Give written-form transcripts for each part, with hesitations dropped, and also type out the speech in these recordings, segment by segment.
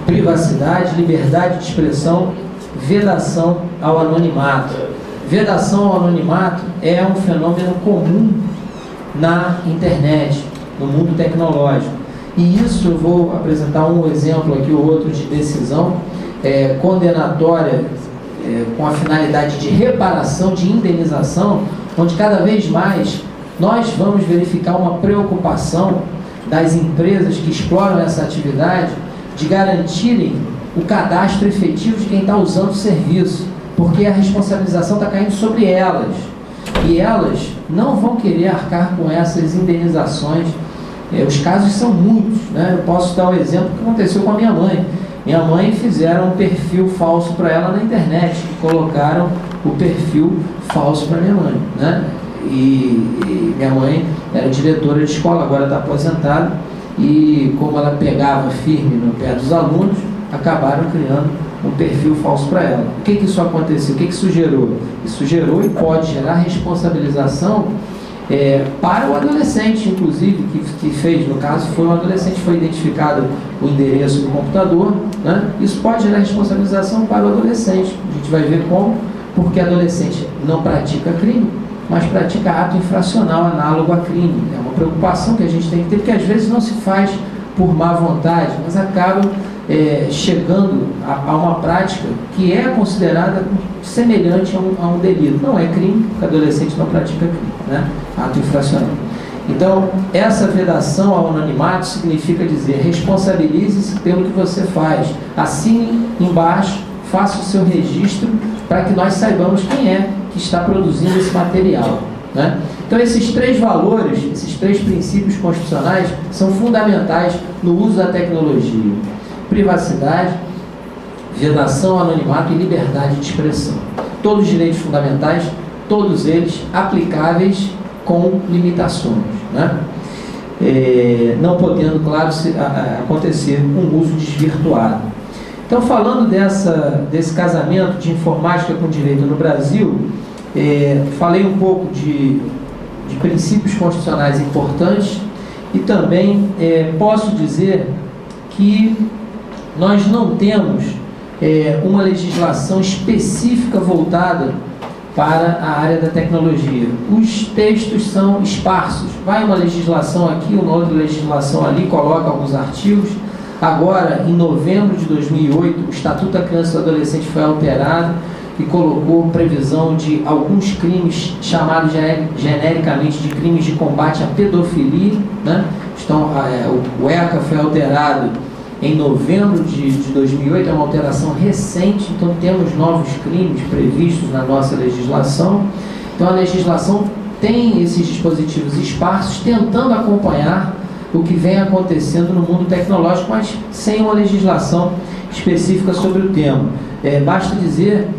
privacidade, liberdade de expressão, vedação ao anonimato. Vedação ao anonimato é um fenômeno comum na internet, no mundo tecnológico. E isso eu vou apresentar um exemplo aqui ou outro de decisão condenatória com a finalidade de reparação, de indenização, onde cada vez mais nós vamos verificar uma preocupação das empresas que exploram essa atividade de garantirem o cadastro efetivo de quem está usando o serviço, porque a responsabilização está caindo sobre elas. E elas não vão querer arcar com essas indenizações. Os casos são muitos, né? Eu posso dar um exemplo que aconteceu com a minha mãe. Minha mãe fizeram um perfil falso para ela na internet, colocaram o perfil falso para minha mãe, né? E minha mãe era diretora de escola, agora está aposentada, e como ela pegava firme no pé dos alunos, acabaram criando um perfil falso para ela. O que isso aconteceu? O que isso gerou? Isso gerou e pode gerar responsabilização para o adolescente, inclusive, que fez, no caso, foi um adolescente, foi identificado o endereço do computador, né? Isso pode gerar responsabilização para o adolescente. A gente vai ver como, porque adolescente não pratica crime, mas pratica ato infracional análogo a crime. É uma preocupação que a gente tem que ter, porque às vezes não se faz por má vontade, mas acaba chegando a uma prática que é considerada semelhante a um delito. Não é crime, porque adolescente não pratica crime, né? Ato infracional. Então, essa vedação ao anonimato significa dizer: responsabilize-se pelo que você faz, assine embaixo, faça o seu registro para que nós saibamos quem é que está produzindo esse material, né? Então, esses três valores, esses três princípios constitucionais são fundamentais no uso da tecnologia: privacidade, vedação, anonimato e liberdade de expressão. Todos os direitos fundamentais, todos eles aplicáveis com limitações, né? Não podendo, claro, acontecer um uso desvirtuado. Então, falando desse casamento de informática com direito no Brasil, falei um pouco de princípios constitucionais importantes e também posso dizer que nós não temos uma legislação específica voltada para a área da tecnologia. Os textos são esparsos. Vai uma legislação aqui, uma outra legislação ali, coloca alguns artigos. Agora, em novembro de 2008, o Estatuto da Criança e do Adolescente foi alterado e colocou previsão de alguns crimes chamados genericamente de crimes de combate à pedofilia, né? Então, o ECA foi alterado em novembro de 2008, é uma alteração recente, então temos novos crimes previstos na nossa legislação. Então a legislação tem esses dispositivos esparsos, tentando acompanhar o que vem acontecendo no mundo tecnológico, mas sem uma legislação específica sobre o tema. Basta dizer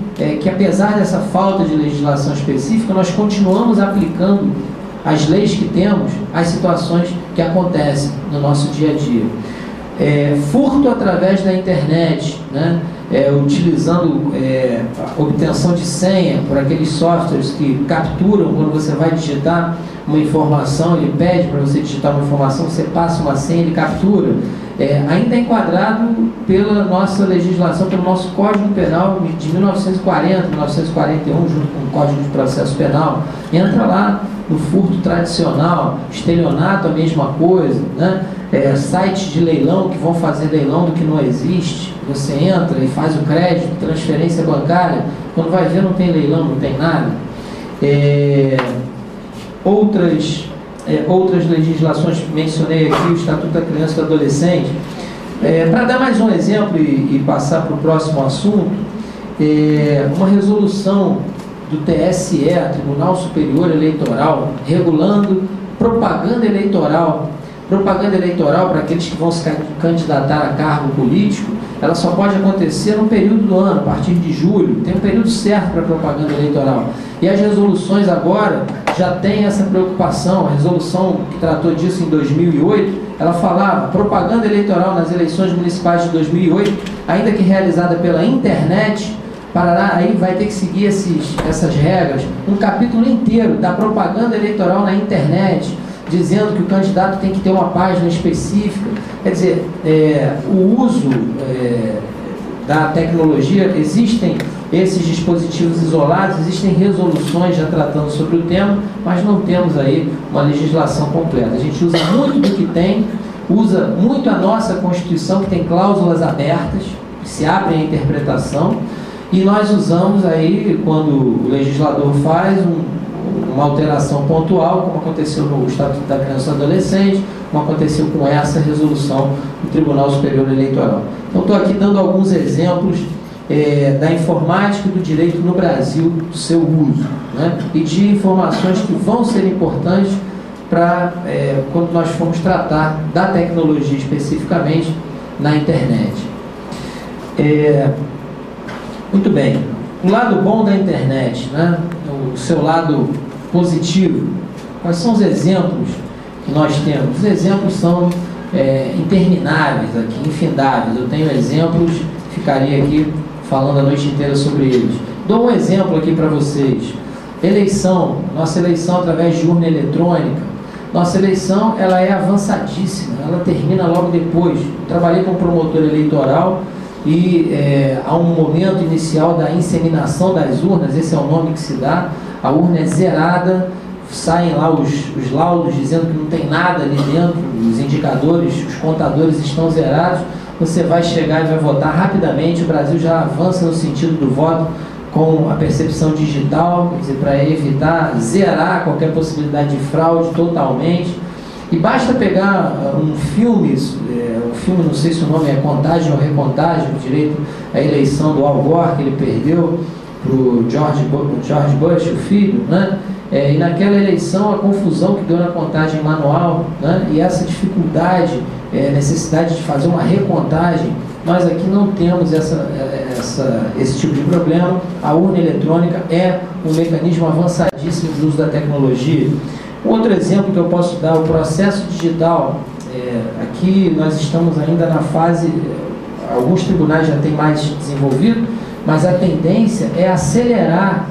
que, apesar dessa falta de legislação específica, nós continuamos aplicando as leis que temos às situações que acontecem no nosso dia a dia. Furto através da internet, né? Utilizando a obtenção de senha por aqueles softwares que capturam quando você vai digitar uma informação, ele pede para você digitar uma informação, você passa uma senha, ele captura. Ainda é enquadrado pela nossa legislação, pelo nosso Código Penal de 1940, 1941, junto com o Código de Processo Penal. Entra lá no furto tradicional, estelionato, a mesma coisa, né? Sites de leilão que vão fazer leilão do que não existe. Você entra e faz o crédito, transferência bancária, quando vai ver não tem leilão, não tem nada. Outras legislações, mencionei aqui o Estatuto da Criança e do Adolescente. Para dar mais um exemplo e passar para o próximo assunto, uma resolução do TSE, Tribunal Superior Eleitoral, regulando propaganda eleitoral. Propaganda eleitoral para aqueles que vão se candidatar a cargo político, ela só pode acontecer no período do ano, a partir de julho. Tem um período certo para propaganda eleitoral. E as resoluções agora já têm essa preocupação. A resolução que tratou disso em 2008, ela falava: propaganda eleitoral nas eleições municipais de 2008, ainda que realizada pela internet, Paraná aí vai ter que seguir essas regras. Um capítulo inteiro da propaganda eleitoral na internet, dizendo que o candidato tem que ter uma página específica. Quer dizer, o uso da tecnologia, existem esses dispositivos isolados, existem resoluções já tratando sobre o tema, mas não temos aí uma legislação completa. A gente usa muito do que tem, usa muito a nossa Constituição, que tem cláusulas abertas, que se abrem à interpretação, e nós usamos aí, quando o legislador faz uma alteração pontual, como aconteceu no Estatuto da Criança e do Adolescente, como aconteceu com essa resolução do Tribunal Superior Eleitoral. Então, estou aqui dando alguns exemplos da informática e do direito no Brasil, do seu uso, né? E de informações que vão ser importantes para quando nós formos tratar da tecnologia especificamente na internet. Muito bem, o lado bom da internet, né? O seu lado positivo. Quais são os exemplos que nós temos? Os exemplos são intermináveis aqui, infindáveis. Eu tenho exemplos, ficaria aqui falando a noite inteira sobre eles. Dou um exemplo aqui para vocês. Eleição, nossa eleição através de urna eletrônica. Nossa eleição, ela é avançadíssima, ela termina logo depois. Eu trabalhei como promotor eleitoral e há um momento inicial da inseminação das urnas, esse é o nome que se dá, a urna é zerada, saem lá os laudos dizendo que não tem nada ali dentro, os indicadores, os contadores estão zerados, você vai chegar e vai votar rapidamente. O Brasil já avança no sentido do voto com a percepção digital, quer dizer, para evitar, zerar qualquer possibilidade de fraude totalmente. E basta pegar um filme, não sei se o nome é Contagem ou Recontagem, direito à eleição do Al Gore, que ele perdeu para o George Bush, o filho, né? E naquela eleição, a confusão que deu na contagem manual, né? E essa dificuldade, necessidade de fazer uma recontagem, nós aqui não temos esse tipo de problema. A urna eletrônica é um mecanismo avançadíssimo de uso da tecnologia. Outro exemplo que eu posso dar, o processo digital. Aqui nós estamos ainda na fase, alguns tribunais já têm mais desenvolvido, mas a tendência é acelerar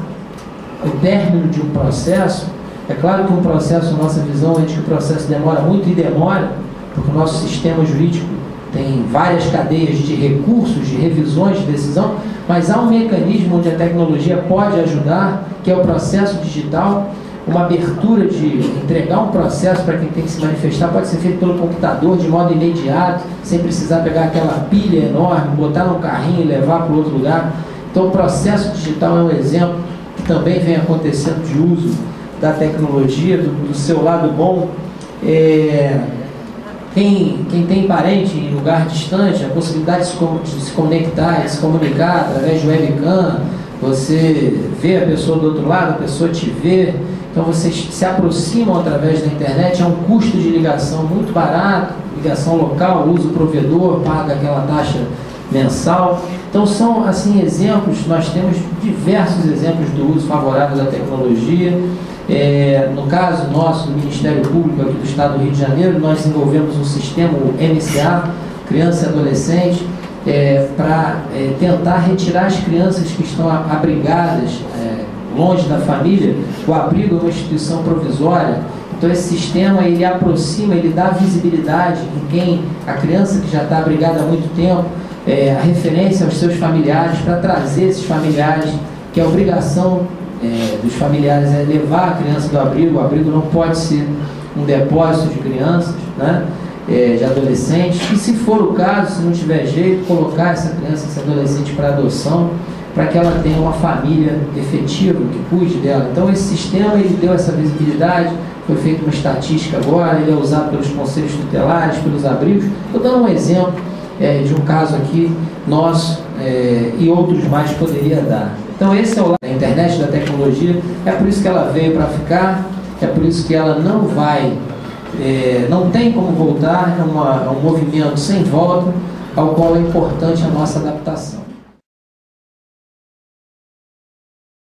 o término de um processo. É claro que um processo, nossa visão é de que o processo demora muito, e demora, porque o nosso sistema jurídico tem várias cadeias de recursos, de revisões de decisão, mas há um mecanismo onde a tecnologia pode ajudar, que é o processo digital. Uma abertura de entregar um processo para quem tem que se manifestar pode ser feito pelo computador de modo imediato, sem precisar pegar aquela pilha enorme, botar no carrinho e levar para o outro lugar. Então, o processo digital é um exemplo que também vem acontecendo de uso da tecnologia, do seu lado bom. Quem tem parente em lugar distante, a possibilidade de se conectar, de se comunicar através de webcam, você vê a pessoa do outro lado, a pessoa te vê, então vocês se aproximam através da internet, é um custo de ligação muito barato, ligação local, usa o provedor, paga aquela taxa mensal. Então são assim exemplos, nós temos diversos exemplos do uso favorável da tecnologia. No caso nosso, do Ministério Público aqui do Estado do Rio de Janeiro, nós desenvolvemos um sistema, o MCA, Criança e Adolescente, para tentar retirar as crianças que estão abrigadas, longe da família. O abrigo é uma instituição provisória, então esse sistema ele aproxima, ele dá visibilidade em quem, a criança que já está abrigada há muito tempo, a referência aos seus familiares, para trazer esses familiares, que a obrigação dos familiares é levar a criança do abrigo. O abrigo não pode ser um depósito de crianças, né? De adolescentes, e se for o caso, se não tiver jeito, colocar essa criança, esse adolescente para adoção, para que ela tenha uma família efetiva que cuide dela. Então esse sistema ele deu essa visibilidade, foi feita uma estatística agora, ele é usado pelos conselhos tutelares, pelos abrigos. Estou dando um exemplo de um caso aqui nosso, e outros mais poderia dar. Então esse é o lado da internet, da tecnologia, é por isso que ela veio para ficar, é por isso que ela não vai, não tem como voltar, é um movimento sem volta, ao qual é importante a nossa adaptação.